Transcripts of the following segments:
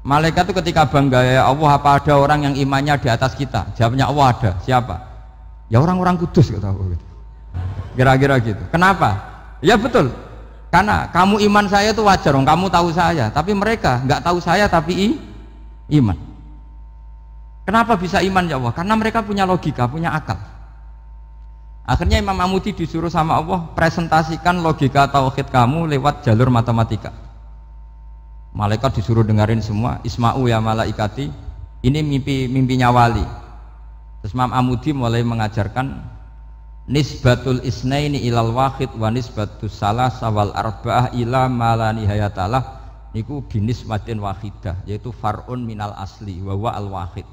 Malaikat itu ketika bangga, ya Allah, apa ada orang yang imannya di atas kita? Jawabnya Allah ada. Siapa? Ya orang-orang kudus, kata. Kira-kira gitu. Kenapa? Ya betul. Karena kamu iman saya itu wajar, kamu tahu saya. Tapi mereka nggak tahu saya tapi iman. Kenapa bisa iman ya Allah? Karena mereka punya logika, punya akal. Akhirnya Imam Amudi disuruh sama Allah presentasikan logika tauhid kamu lewat jalur matematika. Malaikat disuruh dengerin semua. Isma'u ya malaikati, ini mimpinya wali. Terus Imam Amudi mulai mengajarkan nisbatul isnaini ilal wahid wa nisbatus salasa wal arba'ah ila ma la nihayatalah niku binisbatin wahidah, yaitu far'un minal asli wa huwa al wahid.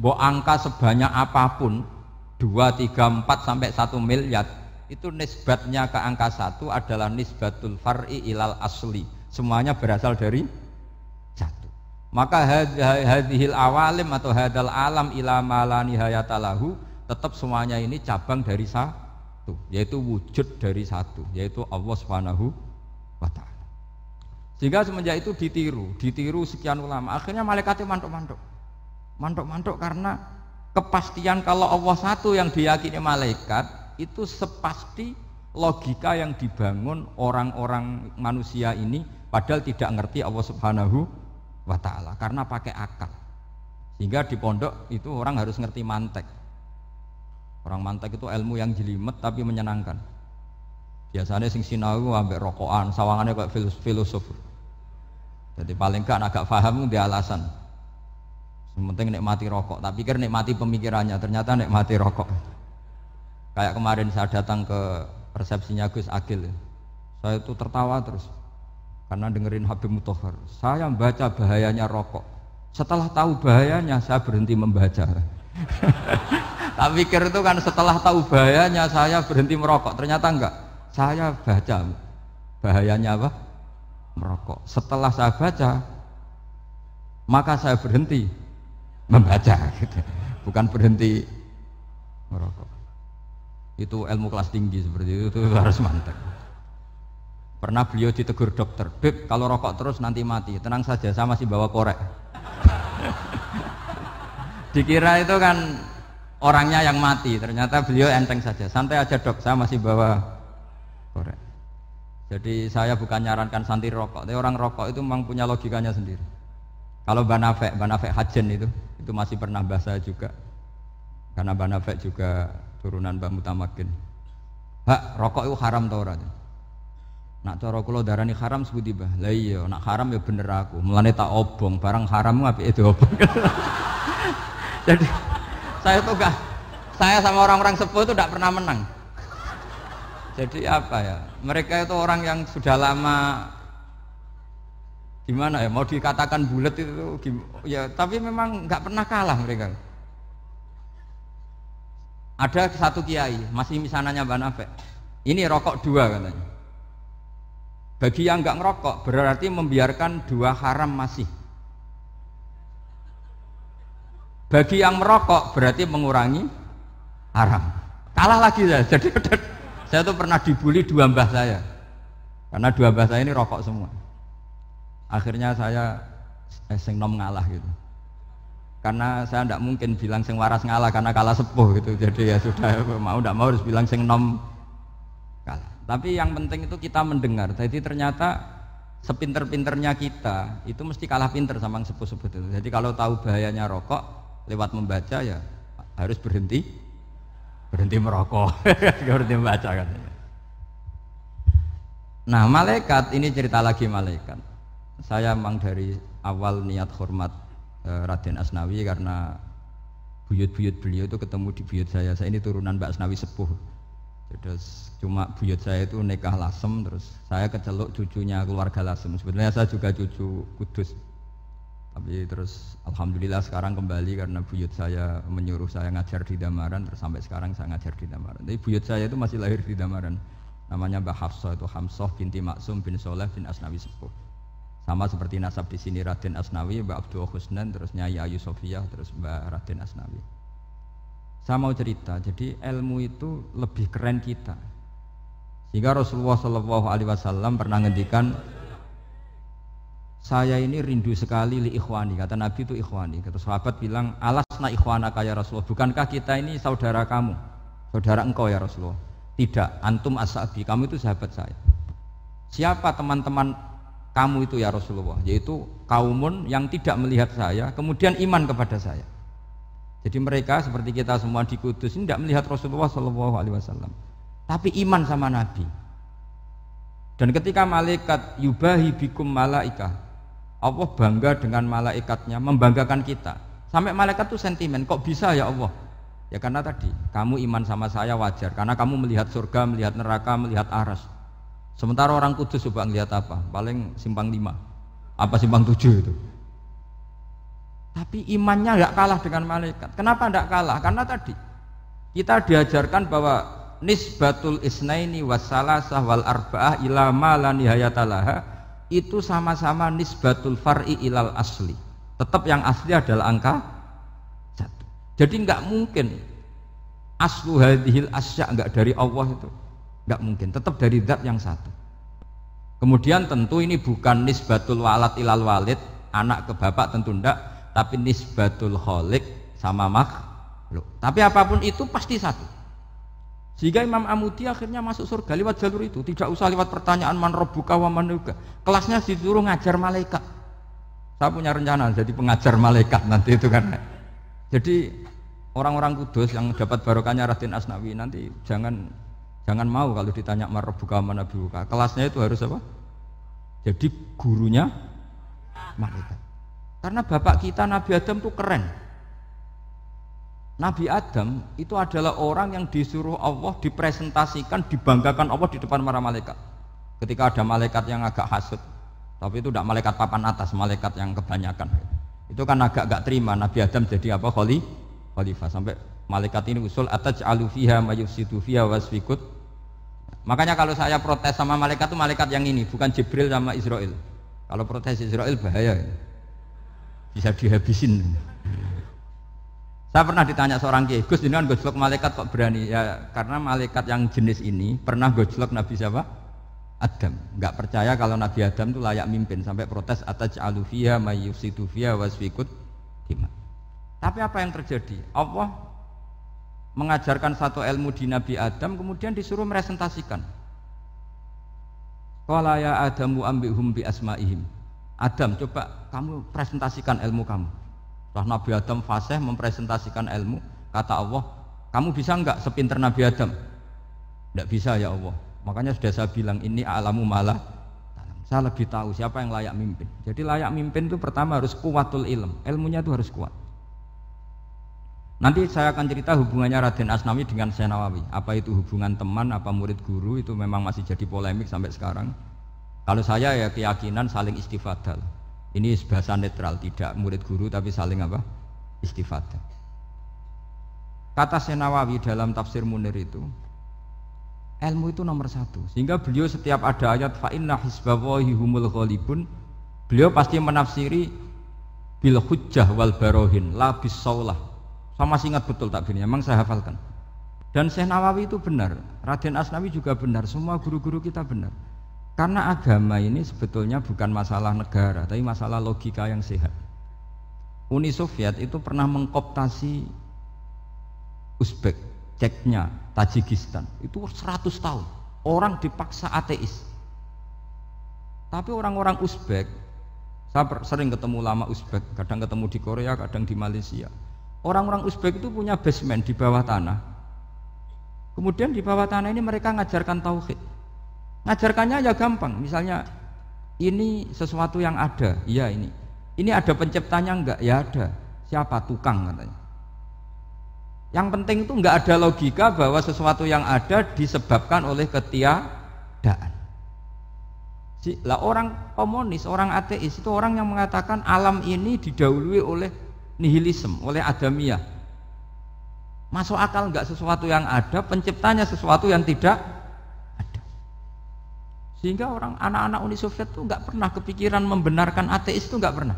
Mbok angka sebanyak apapun 2, 3, 4 sampai 1 miliar itu nisbatnya ke angka 1 adalah nisbatul far'i ilal asli, semuanya berasal dari 1. Maka hadhil awalim atau hadal alam ila ma la nihayatalahu, tetap semuanya ini cabang dari 1, yaitu wujud dari 1, yaitu Allah Subhanahu wa ta'ala. Sehingga semenjak itu ditiru sekian ulama. Akhirnya malaikatnya mantuk karena kepastian kalau Allah 1 yang diyakini malaikat itu sepasti logika yang dibangun orang-orang manusia ini, padahal tidak ngerti Allah Subhanahu wa ta'ala karena pakai akal. Sehingga di pondok itu orang harus ngerti mantek. Orang mantek itu ilmu yang jelimet tapi menyenangkan. Biasanya sing sinau ambek rokokan, sawangannya kayak filosof. Jadi paling gak agak paham dia alasan. Penting nikmati rokok, tak pikir nikmati pemikirannya, ternyata nikmati rokok. Kayak kemarin saya datang ke resepsinya Gus Agil, saya itu tertawa terus karena dengerin Habib Mutahar. Saya membaca bahayanya rokok, setelah tahu bahayanya saya berhenti membaca. Tak pikir itu kan setelah tahu bahayanya saya berhenti merokok, ternyata enggak. Saya baca bahayanya apa? Merokok. Setelah saya baca, maka saya berhenti membaca, gitu. Bukan berhenti merokok. Itu ilmu kelas tinggi seperti itu harus mantap. Pernah beliau ditegur dokter, Beb, kalau rokok terus nanti mati. Tenang saja, saya masih bawa korek. Dikira itu kan orangnya yang mati, ternyata beliau enteng saja. Santai aja dok, saya masih bawa korek. Jadi saya bukan nyarankan santai rokok, tapi orang rokok itu memang punya logikanya sendiri. Kalau Banafek Hajen itu masih pernah bahasa juga, karena Banafek juga turunan Mbah Mutamakin. Hak, rokok itu haram tau ora? Nak cara kula darani haram sebuti bah. Lah iya, nak haram ya bener aku. Mulane tak obong, barang haram apike diobong. Jadi saya sama orang-orang sepuh itu tidak pernah menang. Jadi apa ya? Mereka itu orang yang sudah lama gimana ya, mau dikatakan bulat itu ya, tapi memang nggak pernah kalah mereka. Ada satu kiai masih misananya Banafek, ini rokok 2 katanya. Bagi yang nggak ngerokok berarti membiarkan 2 haram masih. Bagi yang merokok berarti mengurangi haram. Kalah lagi saya. Jadi saya tuh pernah dibully 2 mbah saya, karena 2 mbah saya ini rokok semua. Akhirnya saya sing nom ngalah gitu, karena saya tidak mungkin bilang sing waras ngalah karena kalah sepuh gitu. Jadi ya sudah, mau tidak mau harus bilang sing nom kalah. Tapi yang penting itu kita mendengar. Jadi ternyata sepinter-pinternya kita itu mesti kalah pinter sama yang sepuh-sepuh itu. Jadi kalau tahu bahayanya rokok lewat membaca ya harus berhenti merokok. Berhenti membaca katanya. Nah malaikat ini cerita lagi malaikat. Saya memang dari awal niat hormat Raden Asnawi karena buyut-buyut beliau itu ketemu di buyut saya. Saya ini turunan Mbak Asnawi sepuh. Terus cuma buyut saya itu nikah Lasem, terus saya keceluk cucunya keluarga Lasem. Sebetulnya saya juga cucu Kudus. Tapi terus alhamdulillah sekarang kembali karena buyut saya menyuruh saya ngajar di Damaran, terus sampai sekarang saya ngajar di Damaran. Tapi buyut saya itu masih lahir di Damaran. Namanya Mbak Hafsah, itu Hamsah binti Maksum bin Soleh bin Asnawi sepuh. Sama seperti nasab di sini Raden Asnawi, Mbak Abdul Husnan, terus Nyai Ayu Sofiyah, terus Mbak Raden Asnawi. Saya mau cerita, jadi ilmu itu lebih keren kita. Sehingga Rasulullah SAW pernah ngendikan, saya ini rindu sekali li ikhwani, kata Nabi itu ikhwani. Kata sahabat bilang, alasna ikhwanaka ya Rasulullah, bukankah kita ini saudara kamu, saudara engkau ya Rasulullah? Tidak, antum ashabi, kamu itu sahabat saya. Siapa teman-teman kamu itu ya Rasulullah? Yaitu kaumun yang tidak melihat saya kemudian iman kepada saya. Jadi mereka seperti kita semua di Kudus ini tidak melihat Rasulullah SAW, tapi iman sama Nabi. Dan ketika malaikat yubahi bikum malaikah, Allah bangga dengan malaikatnya, membanggakan kita. Sampai malaikat tuh sentimen, kok bisa ya Allah? Ya karena tadi, kamu iman sama saya wajar, karena kamu melihat surga, melihat neraka, melihat aras. Sementara orang Kudus coba ngelihat apa? Paling simpang 5, apa simpang 7 itu. Tapi imannya nggak kalah dengan malaikat. Kenapa nggak kalah? Karena tadi kita diajarkan bahwa nisbatul isnaini wassalasah wal arba'ah ila ma la nihayatalaha itu sama-sama nisbatul far'i ilal asli. Tetap yang asli adalah angka 1. Jadi nggak mungkin aslu hadhil asya nggak dari Allah itu, nggak mungkin. Tetap dari zat yang satu. Kemudian tentu ini bukan nisbatul walad ilal walid, anak ke bapak tentu enggak, tapi nisbatul khaliq sama makhluk. Tapi apapun itu pasti satu. Sehingga Imam Amudi akhirnya masuk surga lewat jalur itu, tidak usah lewat pertanyaan man rabbuka wa man nabiyyuka. Kelasnya disuruh ngajar malaikat. Saya punya rencana jadi pengajar malaikat nanti itu kan. Jadi orang-orang Kudus yang dapat barokahnya Raden Asnawi nanti jangan mau kalau ditanya man rabbuka wa man nabiyyuka. Kelasnya itu harus apa? Jadi gurunya malaikat. Karena bapak kita Nabi Adam itu keren. Nabi Adam itu adalah orang yang disuruh Allah dipresentasikan, dibanggakan Allah di depan para malaikat. Ketika ada malaikat yang agak hasud, tapi itu tidak malaikat papan atas, malaikat yang kebanyakan. Itu kan agak terima Nabi Adam jadi apa? Khalifah. Sampai malaikat ini usul ataj'alu fiha may yufsidu fiha wasfikut. Makanya kalau saya protes sama malaikat itu malaikat yang ini, bukan Jibril sama Israel. Kalau protes Israel bahaya. Bisa dihabisin. Saya pernah ditanya seorang kiai, Gus jenengan gojlok malaikat kok berani? Ya karena malaikat yang jenis ini pernah gojlok Nabi siapa? Adam. Enggak percaya kalau Nabi Adam itu layak mimpin, sampai protes ataj'alu fiha may yufsidu fiha wasfikut dima. Tapi apa yang terjadi? Allah mengajarkan satu ilmu di Nabi Adam, kemudian disuruh meresentasikan. Qala ya Adamu ambihum bi asma'ihim. Adam, coba kamu presentasikan ilmu kamu. Setelah Nabi Adam fasih mempresentasikan ilmu, kata Allah, kamu bisa enggak sepinter Nabi Adam? Enggak bisa ya Allah. Makanya sudah saya bilang ini a'lamu malah. Saya lebih tahu siapa yang layak mimpin. Jadi layak mimpin itu pertama harus kuwatul ilm, ilmunya itu harus kuat. Nanti saya akan cerita hubungannya Raden Asnawi dengan Syekh Nawawi. Apa itu hubungan teman, apa murid guru, itu memang masih jadi polemik sampai sekarang. Kalau saya ya keyakinan saling istifadah. Ini bahasa netral, tidak murid guru tapi saling apa? Istifadah. Kata Syekh Nawawi dalam tafsir Munir itu, ilmu itu nomor 1. Sehingga beliau setiap ada ayat fa inna hizballahi humul ghalibun, beliau pasti menafsiri bil hujjah wal barohin la bis saulah. Saya masih ingat betul takbirnya, memang saya hafalkan. Dan Syekh Nawawi itu benar, Raden Asnawi juga benar, semua guru-guru kita benar. Karena agama ini sebetulnya bukan masalah negara, tapi masalah logika yang sehat. Uni Soviet itu pernah mengkooptasi Uzbek, Chechnya, Tajikistan. Itu 100 tahun. Orang dipaksa ateis. Tapi orang-orang Uzbek, saya sering ketemu ulama Uzbek, kadang ketemu di Korea, kadang di Malaysia. Orang-orang Uzbek itu punya basement di bawah tanah. Kemudian di bawah tanah ini mereka ngajarkan tauhid. Ngajarkannya ya gampang, misalnya ini sesuatu yang ada, iya ini ada penciptanya enggak? Ya ada. Siapa? Tukang katanya. Yang penting itu enggak ada logika bahwa sesuatu yang ada disebabkan oleh ketiadaan. Lah orang komunis, orang ateis itu orang yang mengatakan alam ini didahului oleh nihilisme, oleh adamiyah. Masuk akal enggak sesuatu yang ada, penciptanya sesuatu yang tidak ada. Sehingga orang anak-anak Uni Soviet itu enggak pernah kepikiran membenarkan ateis, itu enggak pernah.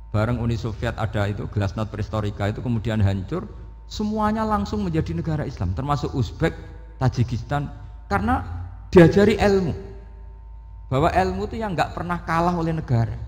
Bareng Uni Soviet ada itu Glasnost Perestroika itu kemudian hancur, semuanya langsung menjadi negara Islam, termasuk Uzbek, Tajikistan, karena diajari ilmu. bahwa ilmu itu yang nggak pernah kalah oleh negara.